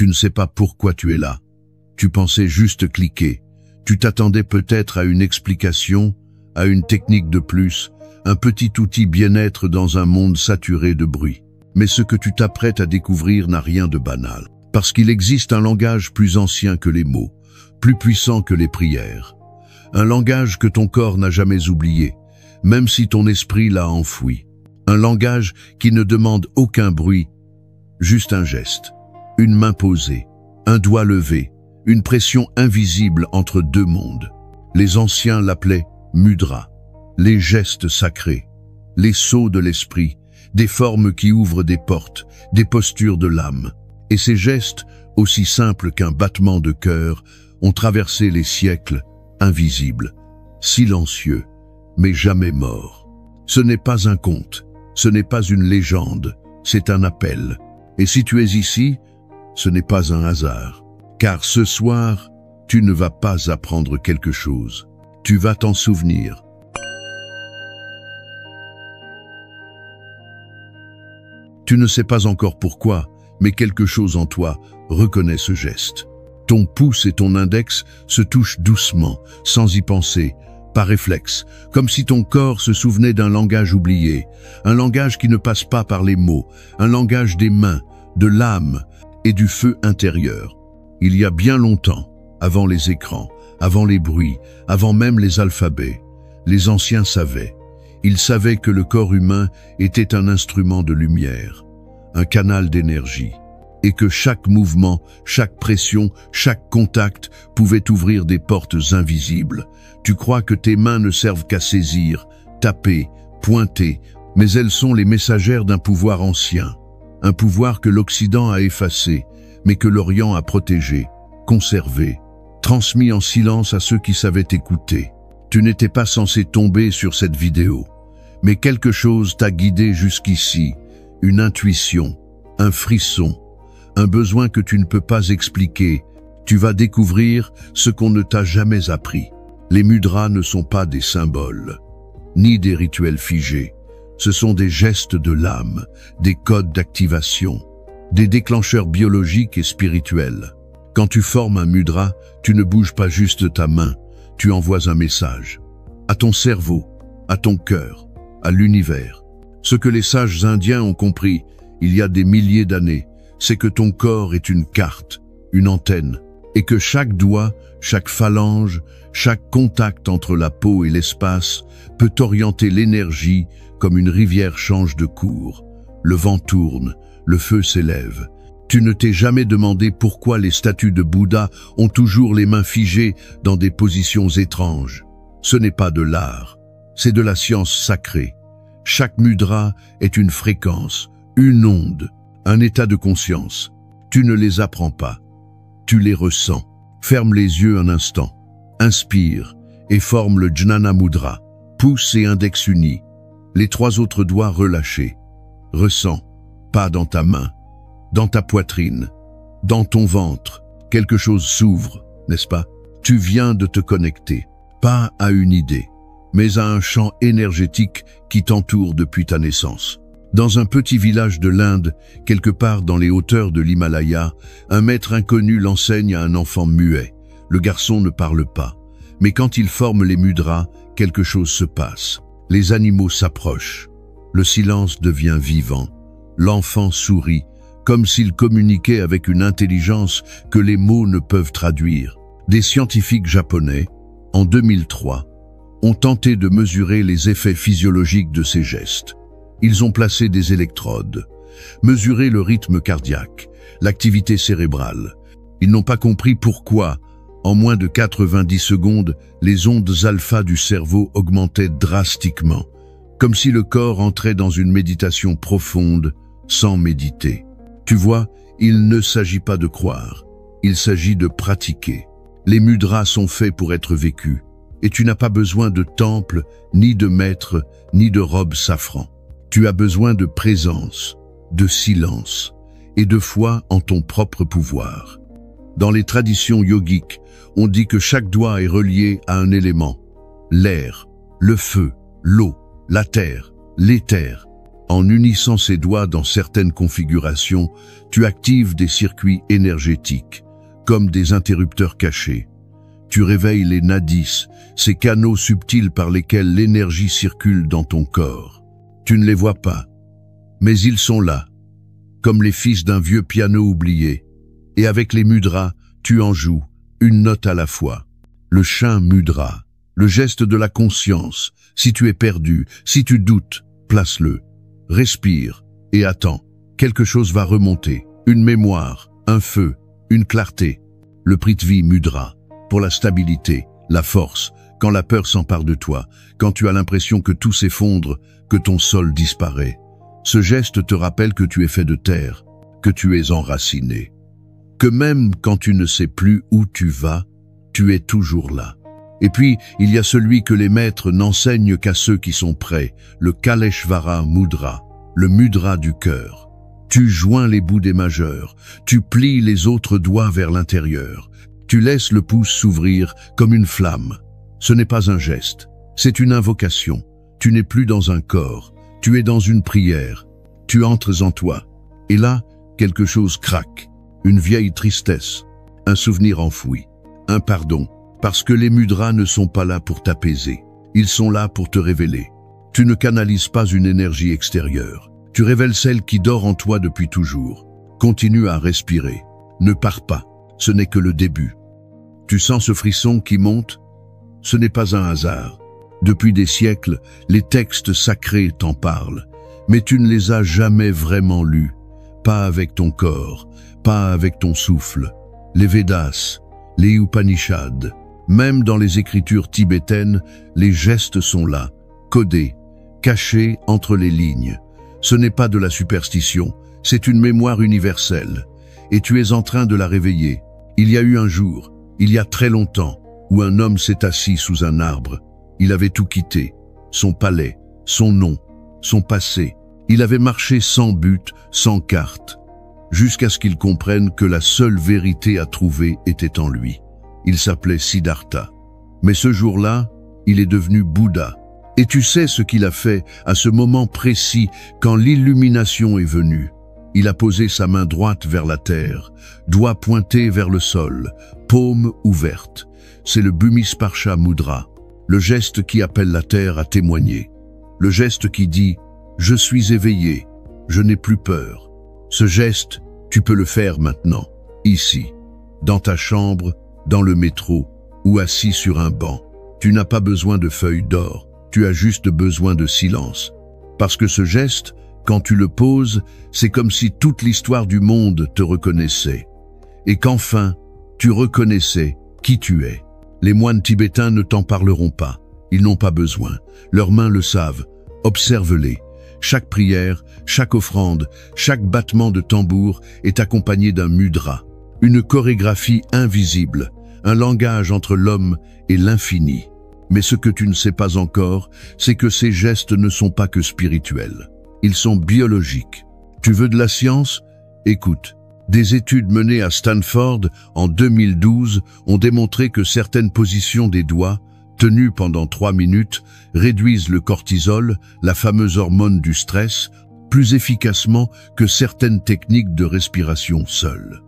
Tu ne sais pas pourquoi tu es là. Tu pensais juste cliquer. Tu t'attendais peut-être à une explication, à une technique de plus, un petit outil bien-être dans un monde saturé de bruit. Mais ce que tu t'apprêtes à découvrir n'a rien de banal. Parce qu'il existe un langage plus ancien que les mots, plus puissant que les prières. Un langage que ton corps n'a jamais oublié, même si ton esprit l'a enfoui. Un langage qui ne demande aucun bruit, juste un geste, une main posée, un doigt levé, une pression invisible entre deux mondes. Les anciens l'appelaient mudra, les gestes sacrés, les sauts de l'esprit, des formes qui ouvrent des portes, des postures de l'âme. Et ces gestes, aussi simples qu'un battement de cœur, ont traversé les siècles, invisibles, silencieux, mais jamais morts. Ce n'est pas un conte, ce n'est pas une légende, c'est un appel. Et si tu es ici, ce n'est pas un hasard. Car ce soir, tu ne vas pas apprendre quelque chose. Tu vas t'en souvenir. Tu ne sais pas encore pourquoi, mais quelque chose en toi reconnaît ce geste. Ton pouce et ton index se touchent doucement, sans y penser, par réflexe, comme si ton corps se souvenait d'un langage oublié, un langage qui ne passe pas par les mots, un langage des mains, de l'âme et du feu intérieur. Il y a bien longtemps, avant les écrans, avant les bruits, avant même les alphabets, les anciens savaient. Ils savaient que le corps humain était un instrument de lumière, un canal d'énergie, et que chaque mouvement, chaque pression, chaque contact pouvait ouvrir des portes invisibles. Tu crois que tes mains ne servent qu'à saisir, taper, pointer, mais elles sont les messagères d'un pouvoir ancien, un pouvoir que l'Occident a effacé, mais que l'Orient a protégé, conservé, transmis en silence à ceux qui savaient écouter. Tu n'étais pas censé tomber sur cette vidéo, mais quelque chose t'a guidé jusqu'ici, une intuition, un frisson, un besoin que tu ne peux pas expliquer. Tu vas découvrir ce qu'on ne t'a jamais appris. Les mudras ne sont pas des symboles, ni des rituels figés. Ce sont des gestes de l'âme, des codes d'activation, des déclencheurs biologiques et spirituels. Quand tu formes un mudra, tu ne bouges pas juste ta main, tu envoies un message. À ton cerveau, à ton cœur, à l'univers. Ce que les sages indiens ont compris, il y a des milliers d'années, c'est que ton corps est une carte, une antenne, et que chaque doigt, chaque phalange, chaque contact entre la peau et l'espace peut orienter l'énergie comme une rivière change de cours. Le vent tourne, le feu s'élève. Tu ne t'es jamais demandé pourquoi les statues de Bouddha ont toujours les mains figées dans des positions étranges. Ce n'est pas de l'art, c'est de la science sacrée. Chaque mudra est une fréquence, une onde, un état de conscience. Tu ne les apprends pas, tu les ressens. Ferme les yeux un instant, inspire et forme le Jnana Mudra, pouce et index unis, les trois autres doigts relâchés. Ressens, pas dans ta main, dans ta poitrine, dans ton ventre. Quelque chose s'ouvre, n'est-ce pas? Tu viens de te connecter, pas à une idée, mais à un champ énergétique qui t'entoure depuis ta naissance. Dans un petit village de l'Inde, quelque part dans les hauteurs de l'Himalaya, un maître inconnu l'enseigne à un enfant muet. Le garçon ne parle pas, mais quand il forme les mudras, quelque chose se passe. Les animaux s'approchent, le silence devient vivant, l'enfant sourit, comme s'il communiquait avec une intelligence que les mots ne peuvent traduire. Des scientifiques japonais, en 2003, ont tenté de mesurer les effets physiologiques de ces gestes. Ils ont placé des électrodes, mesuré le rythme cardiaque, l'activité cérébrale. Ils n'ont pas compris pourquoi, en moins de 90 secondes, les ondes alpha du cerveau augmentaient drastiquement, comme si le corps entrait dans une méditation profonde, sans méditer. Tu vois, il ne s'agit pas de croire, il s'agit de pratiquer. Les mudras sont faits pour être vécus, et tu n'as pas besoin de temple, ni de maître, ni de robe safran. Tu as besoin de présence, de silence et de foi en ton propre pouvoir. Dans les traditions yogiques, on dit que chaque doigt est relié à un élément. L'air, le feu, l'eau, la terre, l'éther. En unissant ces doigts dans certaines configurations, tu actives des circuits énergétiques, comme des interrupteurs cachés. Tu réveilles les nadis, ces canaux subtils par lesquels l'énergie circule dans ton corps. Tu ne les vois pas, mais ils sont là, comme les fils d'un vieux piano oublié. Et avec les mudras, tu en joues, une note à la fois. Le chant mudra, le geste de la conscience. Si tu es perdu, si tu doutes, place-le. Respire et attends. Quelque chose va remonter. Une mémoire, un feu, une clarté. Le Prithvi mudra, pour la stabilité, la force, quand la peur s'empare de toi, quand tu as l'impression que tout s'effondre, que ton sol disparaît. Ce geste te rappelle que tu es fait de terre, que tu es enraciné. Que même quand tu ne sais plus où tu vas, tu es toujours là. Et puis, il y a celui que les maîtres n'enseignent qu'à ceux qui sont prêts, le Kaleshvara Mudra, le mudra du cœur. Tu joins les bouts des majeurs, tu plies les autres doigts vers l'intérieur, tu laisses le pouce s'ouvrir comme une flamme. Ce n'est pas un geste, c'est une invocation. Tu n'es plus dans un corps, tu es dans une prière. Tu entres en toi, et là, quelque chose craque. Une vieille tristesse, un souvenir enfoui, un pardon, parce que les mudras ne sont pas là pour t'apaiser, ils sont là pour te révéler. Tu ne canalises pas une énergie extérieure, tu révèles celle qui dort en toi depuis toujours. Continue à respirer, ne pars pas, ce n'est que le début. Tu sens ce frisson qui monte? Ce n'est pas un hasard. Depuis des siècles, les textes sacrés t'en parlent, mais tu ne les as jamais vraiment lus, pas avec ton corps, pas avec ton souffle. Les Védas, les Upanishads, même dans les écritures tibétaines, les gestes sont là, codés, cachés entre les lignes. Ce n'est pas de la superstition, c'est une mémoire universelle. Et tu es en train de la réveiller. Il y a eu un jour, il y a très longtemps, où un homme s'est assis sous un arbre. Il avait tout quitté, son palais, son nom, son passé. Il avait marché sans but, sans carte, jusqu'à ce qu'il comprenne que la seule vérité à trouver était en lui. Il s'appelait Siddhartha. Mais ce jour-là, il est devenu Bouddha. Et tu sais ce qu'il a fait à ce moment précis quand l'illumination est venue. Il a posé sa main droite vers la terre, doigt pointé vers le sol, paume ouverte. C'est le Bhumisparsha Mudra, le geste qui appelle la terre à témoigner. Le geste qui dit « Je suis éveillé, je n'ai plus peur ». Ce geste, tu peux le faire maintenant, ici, dans ta chambre, dans le métro ou assis sur un banc. Tu n'as pas besoin de feuilles d'or, tu as juste besoin de silence. Parce que ce geste, quand tu le poses, c'est comme si toute l'histoire du monde te reconnaissait. Et qu'enfin, tu reconnaissais qui tu es. Les moines tibétains ne t'en parleront pas, ils n'ont pas besoin. Leurs mains le savent, observe-les. Chaque prière, chaque offrande, chaque battement de tambour est accompagné d'un mudra, une chorégraphie invisible, un langage entre l'homme et l'infini. Mais ce que tu ne sais pas encore, c'est que ces gestes ne sont pas que spirituels. Ils sont biologiques. Tu veux de la science? Écoute. Des études menées à Stanford en 2012 ont démontré que certaines positions des doigts, tenues pendant 3 minutes, réduisent le cortisol, la fameuse hormone du stress, plus efficacement que certaines techniques de respiration seules.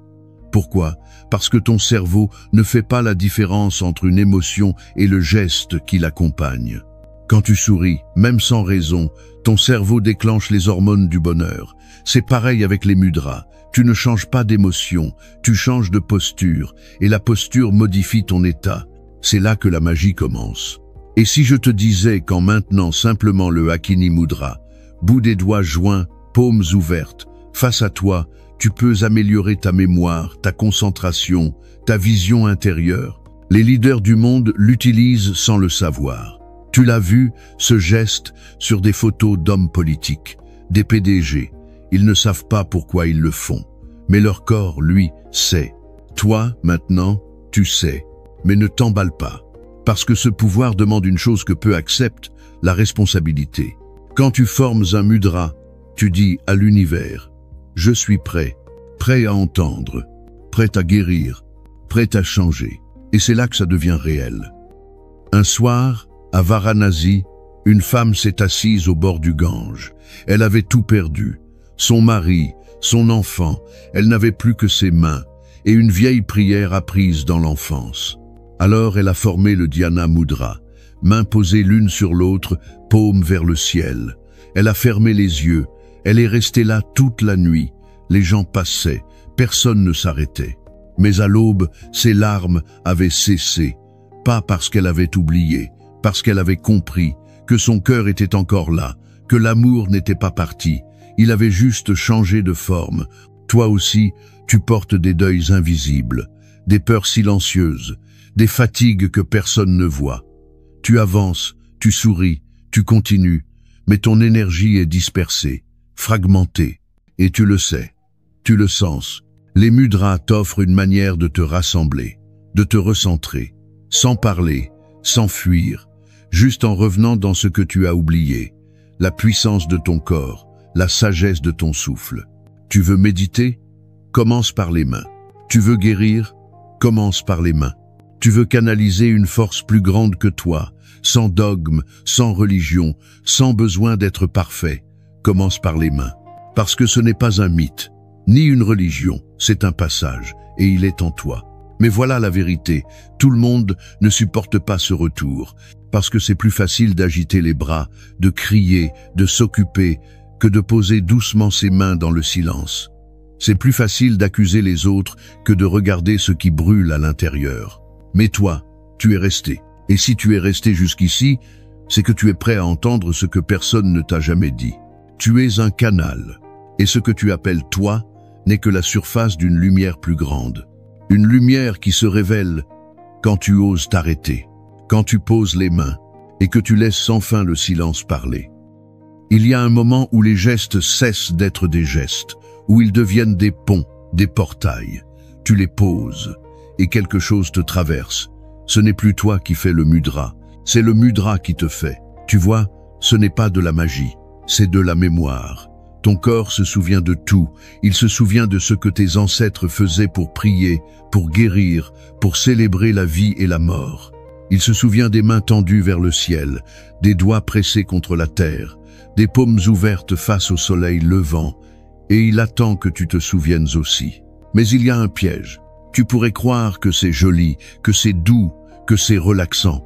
Pourquoi? Parce que ton cerveau ne fait pas la différence entre une émotion et le geste qui l'accompagne. Quand tu souris, même sans raison, ton cerveau déclenche les hormones du bonheur. C'est pareil avec les mudras. Tu ne changes pas d'émotion, tu changes de posture, et la posture modifie ton état. C'est là que la magie commence. Et si je te disais qu'en maintenant simplement le Hakini Mudra, bout des doigts joints, paumes ouvertes, face à toi, tu peux améliorer ta mémoire, ta concentration, ta vision intérieure. Les leaders du monde l'utilisent sans le savoir. Tu l'as vu, ce geste, sur des photos d'hommes politiques, des PDG. Ils ne savent pas pourquoi ils le font. Mais leur corps, lui, sait. Toi, maintenant, tu sais. Mais ne t'emballe pas. Parce que ce pouvoir demande une chose que peu acceptent, la responsabilité. Quand tu formes un mudra, tu dis à l'univers, « Je suis prêt, prêt à entendre, prêt à guérir, prêt à changer. » Et c'est là que ça devient réel. Un soir, à Varanasi, Une femme s'est assise au bord du Gange. Elle avait tout perdu. Son mari, son enfant, elle n'avait plus que ses mains et une vieille prière apprise dans l'enfance. Alors elle a formé le Dhyana Mudra, mains posées l'une sur l'autre, paume vers le ciel. Elle a fermé les yeux, elle est restée là toute la nuit. Les gens passaient, personne ne s'arrêtait. Mais à l'aube, ses larmes avaient cessé, pas parce qu'elle avait oublié, parce qu'elle avait compris que son cœur était encore là, que l'amour n'était pas parti, il avait juste changé de forme. Toi aussi, tu portes des deuils invisibles, des peurs silencieuses, des fatigues que personne ne voit. Tu avances, tu souris, tu continues, mais ton énergie est dispersée, fragmentée, et tu le sais, tu le sens. Les mudras t'offrent une manière de te rassembler, de te recentrer, sans parler, sans fuir, juste en revenant dans ce que tu as oublié, la puissance de ton corps, la sagesse de ton souffle. Tu veux méditer? Commence par les mains. Tu veux guérir? Commence par les mains. Tu veux canaliser une force plus grande que toi, sans dogme, sans religion, sans besoin d'être parfait? Commence par les mains. Parce que ce n'est pas un mythe, ni une religion, c'est un passage, et il est en toi. Mais voilà la vérité, tout le monde ne supporte pas ce retour, parce que c'est plus facile d'agiter les bras, de crier, de s'occuper, que de poser doucement ses mains dans le silence. C'est plus facile d'accuser les autres que de regarder ce qui brûle à l'intérieur. Mais toi, tu es resté. Et si tu es resté jusqu'ici, c'est que tu es prêt à entendre ce que personne ne t'a jamais dit. Tu es un canal. Et ce que tu appelles toi n'est que la surface d'une lumière plus grande. Une lumière qui se révèle quand tu oses t'arrêter, quand tu poses les mains et que tu laisses sans fin le silence parler. Il y a un moment où les gestes cessent d'être des gestes, où ils deviennent des ponts, des portails. Tu les poses et quelque chose te traverse. Ce n'est plus toi qui fais le mudra, c'est le mudra qui te fait. Tu vois, ce n'est pas de la magie, c'est de la mémoire. Ton corps se souvient de tout, il se souvient de ce que tes ancêtres faisaient pour prier, pour guérir, pour célébrer la vie et la mort. Il se souvient des mains tendues vers le ciel, des doigts pressés contre la terre, des paumes ouvertes face au soleil levant, et il attend que tu te souviennes aussi. Mais il y a un piège. Tu pourrais croire que c'est joli, que c'est doux, que c'est relaxant.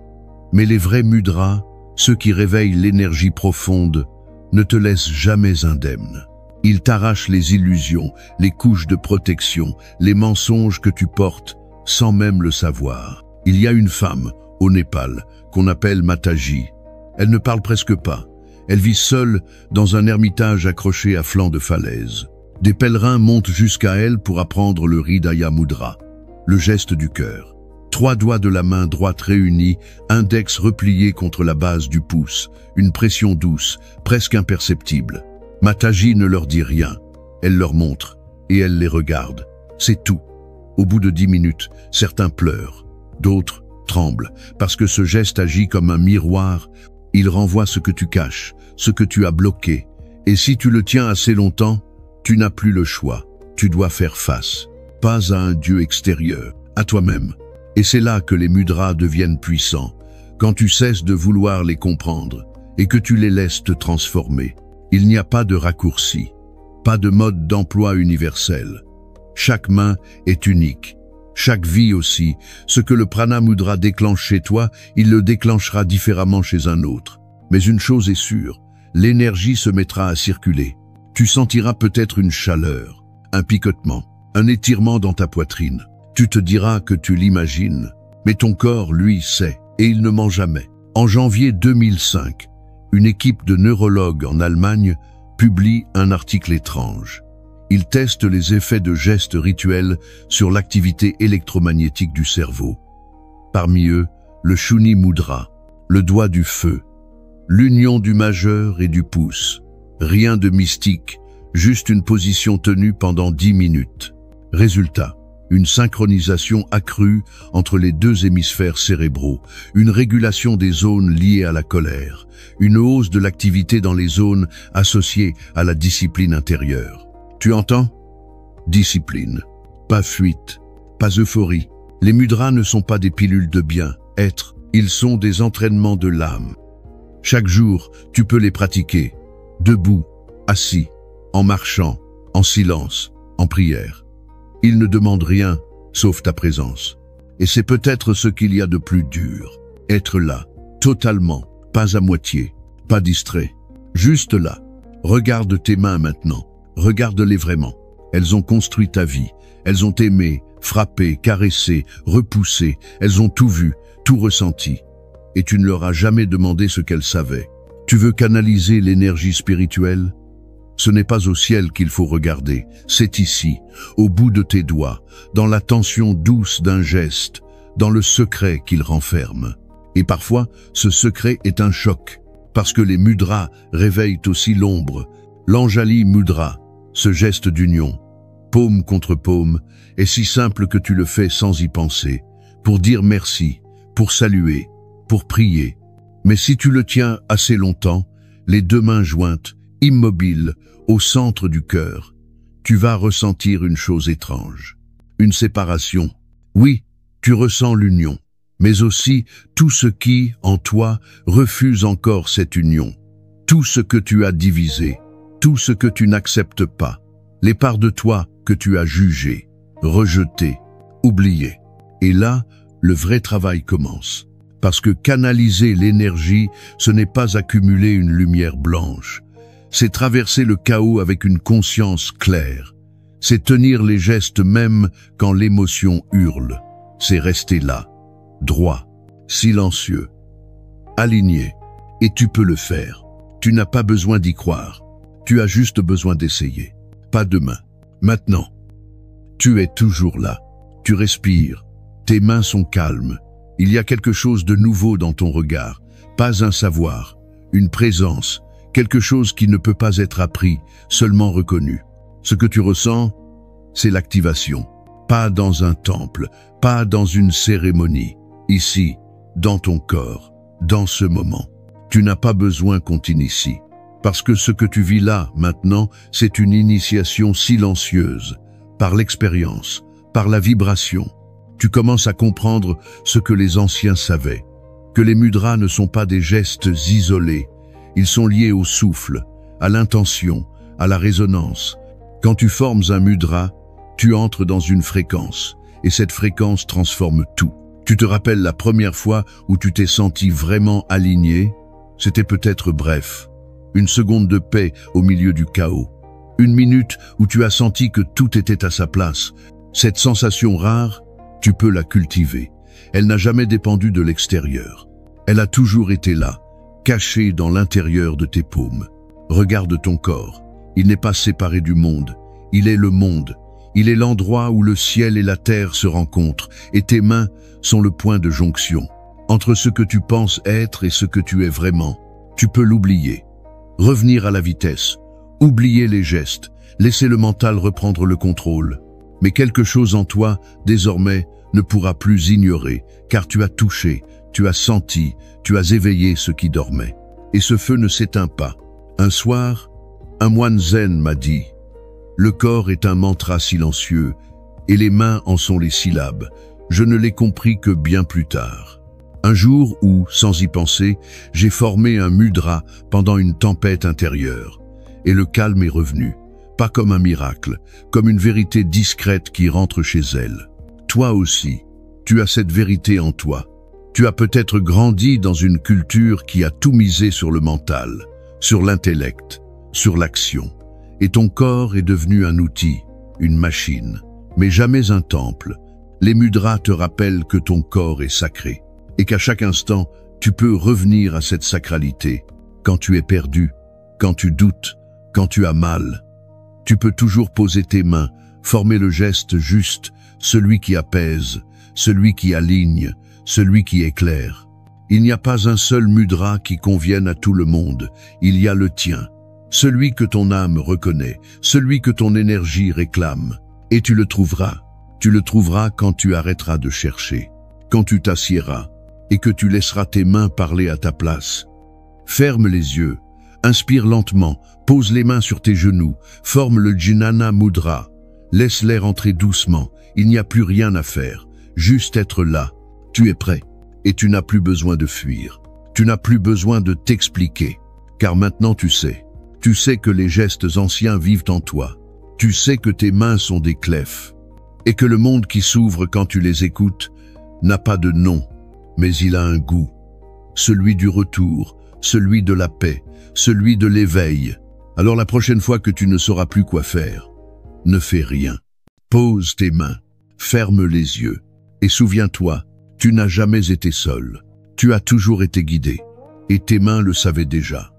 Mais les vrais mudras, ceux qui réveillent l'énergie profonde, ne te laissent jamais indemne. Ils t'arrachent les illusions, les couches de protection, les mensonges que tu portes, sans même le savoir. Il y a une femme, au Népal, qu'on appelle Mataji. Elle ne parle presque pas. Elle vit seule dans un ermitage accroché à flanc de falaise. Des pèlerins montent jusqu'à elle pour apprendre le Hridaya Mudra, le geste du cœur. 3 doigts de la main droite réunis, index replié contre la base du pouce, une pression douce, presque imperceptible. Mataji ne leur dit rien. Elle leur montre et elle les regarde. C'est tout. Au bout de 10 minutes, certains pleurent, d'autres tremblent, parce que ce geste agit comme un miroir. Il renvoie ce que tu caches, ce que tu as bloqué. Et si tu le tiens assez longtemps, tu n'as plus le choix. Tu dois faire face, pas à un Dieu extérieur, à toi-même. Et c'est là que les mudras deviennent puissants, quand tu cesses de vouloir les comprendre et que tu les laisses te transformer. Il n'y a pas de raccourci, pas de mode d'emploi universel. Chaque main est unique, chaque vie aussi. Ce que le prana mudra déclenche chez toi, il le déclenchera différemment chez un autre. Mais une chose est sûre, l'énergie se mettra à circuler. Tu sentiras peut-être une chaleur, un picotement, un étirement dans ta poitrine. Tu te diras que tu l'imagines, mais ton corps, lui, sait, et il ne ment jamais. En janvier 2005, une équipe de neurologues en Allemagne publie un article étrange. Ils testent les effets de gestes rituels sur l'activité électromagnétique du cerveau. Parmi eux, le Shuni Mudra, le doigt du feu, l'union du majeur et du pouce. Rien de mystique, juste une position tenue pendant 10 minutes. Résultat, une synchronisation accrue entre les 2 hémisphères cérébraux, une régulation des zones liées à la colère, une hausse de l'activité dans les zones associées à la discipline intérieure. Tu entends? Discipline. Pas fuite, pas euphorie. Les mudras ne sont pas des pilules de bien-être, ils sont des entraînements de l'âme. Chaque jour, tu peux les pratiquer, debout, assis, en marchant, en silence, en prière. Ils ne demandent rien, sauf ta présence. Et c'est peut-être ce qu'il y a de plus dur. Être là, totalement, pas à moitié, pas distrait. Juste là. Regarde tes mains maintenant. Regarde-les vraiment. Elles ont construit ta vie. Elles ont aimé, frappé, caressé, repoussé. Elles ont tout vu, tout ressenti. Et tu ne leur as jamais demandé ce qu'elles savaient. Tu veux canaliser l'énergie spirituelle? Ce n'est pas au ciel qu'il faut regarder, c'est ici, au bout de tes doigts, dans la tension douce d'un geste, dans le secret qu'il renferme. Et parfois, ce secret est un choc, parce que les mudras réveillent aussi l'ombre. L'Anjali Mudra, ce geste d'union, paume contre paume, est si simple que tu le fais sans y penser, pour dire merci, pour saluer, pour prier. Mais si tu le tiens assez longtemps, les deux mains jointes, immobiles, au centre du cœur, tu vas ressentir une chose étrange. Une séparation. Oui, tu ressens l'union, mais aussi tout ce qui, en toi, refuse encore cette union. Tout ce que tu as divisé, tout ce que tu n'acceptes pas, les parts de toi que tu as jugées, rejetées, oubliées. Et là, le vrai travail commence. Parce que canaliser l'énergie, ce n'est pas accumuler une lumière blanche. C'est traverser le chaos avec une conscience claire. C'est tenir les gestes même quand l'émotion hurle. C'est rester là, droit, silencieux, aligné. Et tu peux le faire. Tu n'as pas besoin d'y croire. Tu as juste besoin d'essayer. Pas demain. Maintenant. Tu es toujours là. Tu respires. Tes mains sont calmes. Il y a quelque chose de nouveau dans ton regard. Pas un savoir, une présence, quelque chose qui ne peut pas être appris, seulement reconnu. Ce que tu ressens, c'est l'activation. Pas dans un temple, pas dans une cérémonie. Ici, dans ton corps, dans ce moment. Tu n'as pas besoin qu'on t'initie. Parce que ce que tu vis là, maintenant, c'est une initiation silencieuse, par l'expérience, par la vibration. Tu commences à comprendre ce que les anciens savaient, que les mudras ne sont pas des gestes isolés, ils sont liés au souffle, à l'intention, à la résonance. Quand tu formes un mudra, tu entres dans une fréquence, et cette fréquence transforme tout. Tu te rappelles la première fois où tu t'es senti vraiment aligné? C'était peut-être bref, une seconde de paix au milieu du chaos, une minute où tu as senti que tout était à sa place. Cette sensation rare, tu peux la cultiver. Elle n'a jamais dépendu de l'extérieur. Elle a toujours été là, cachée dans l'intérieur de tes paumes. Regarde ton corps. Il n'est pas séparé du monde. Il est le monde. Il est l'endroit où le ciel et la terre se rencontrent, et tes mains sont le point de jonction. Entre ce que tu penses être et ce que tu es vraiment, tu peux l'oublier. Revenir à la vitesse. Oublier les gestes. Laisser le mental reprendre le contrôle. Mais quelque chose en toi, désormais, ne pourra plus ignorer, car tu as touché, tu as senti, tu as éveillé ce qui dormait. Et ce feu ne s'éteint pas. Un soir, un moine zen m'a dit « Le corps est un mantra silencieux, et les mains en sont les syllabes. Je ne l'ai compris que bien plus tard. » Un jour où, sans y penser, j'ai formé un mudra pendant une tempête intérieure, et le calme est revenu. Pas comme un miracle, comme une vérité discrète qui rentre chez elle. Toi aussi, tu as cette vérité en toi. Tu as peut-être grandi dans une culture qui a tout misé sur le mental, sur l'intellect, sur l'action. Et ton corps est devenu un outil, une machine, mais jamais un temple. Les mudras te rappellent que ton corps est sacré, et qu'à chaque instant, tu peux revenir à cette sacralité. Quand tu es perdu, quand tu doutes, quand tu as mal, tu peux toujours poser tes mains, former le geste juste, celui qui apaise, celui qui aligne, celui qui éclaire. Il n'y a pas un seul mudra qui convienne à tout le monde, il y a le tien, celui que ton âme reconnaît, celui que ton énergie réclame. Et tu le trouveras quand tu arrêteras de chercher, quand tu t'assiéras et que tu laisseras tes mains parler à ta place. Ferme les yeux. Inspire lentement, pose les mains sur tes genoux, forme le Jnana Mudra. Laisse l'air entrer doucement, il n'y a plus rien à faire, juste être là. Tu es prêt, et tu n'as plus besoin de fuir. Tu n'as plus besoin de t'expliquer, car maintenant tu sais. Tu sais que les gestes anciens vivent en toi. Tu sais que tes mains sont des clefs, et que le monde qui s'ouvre quand tu les écoutes n'a pas de nom, mais il a un goût. Celui du retour, celui de la paix, celui de l'éveil. Alors la prochaine fois que tu ne sauras plus quoi faire, ne fais rien. Pose tes mains, ferme les yeux, et souviens-toi, tu n'as jamais été seul. Tu as toujours été guidé, et tes mains le savaient déjà.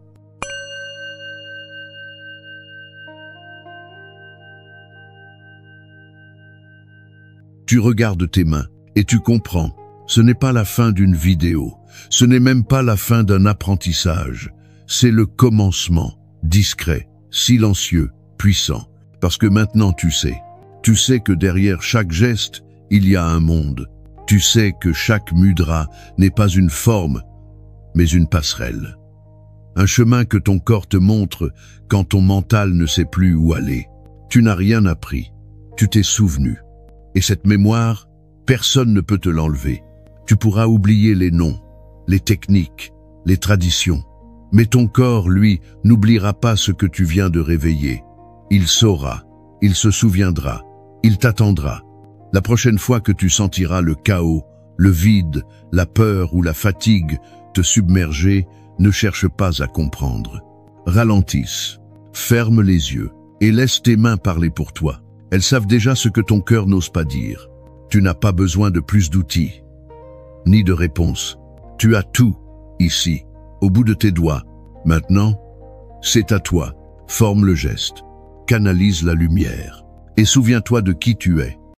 Tu regardes tes mains, et tu comprends. Ce n'est pas la fin d'une vidéo, ce n'est même pas la fin d'un apprentissage. C'est le commencement, discret, silencieux, puissant. Parce que maintenant tu sais que derrière chaque geste, il y a un monde. Tu sais que chaque mudra n'est pas une forme, mais une passerelle. Un chemin que ton corps te montre quand ton mental ne sait plus où aller. Tu n'as rien appris, tu t'es souvenu. Et cette mémoire, personne ne peut te l'enlever. Tu pourras oublier les noms, les techniques, les traditions. Mais ton corps, lui, n'oubliera pas ce que tu viens de réveiller. Il saura, il se souviendra, il t'attendra. La prochaine fois que tu sentiras le chaos, le vide, la peur ou la fatigue te submerger, ne cherche pas à comprendre. Ralentisse, ferme les yeux et laisse tes mains parler pour toi. Elles savent déjà ce que ton cœur n'ose pas dire. Tu n'as pas besoin de plus d'outils, ni de réponses. Tu as tout, ici, au bout de tes doigts. Maintenant, c'est à toi. Forme le geste, canalise la lumière et souviens-toi de qui tu es.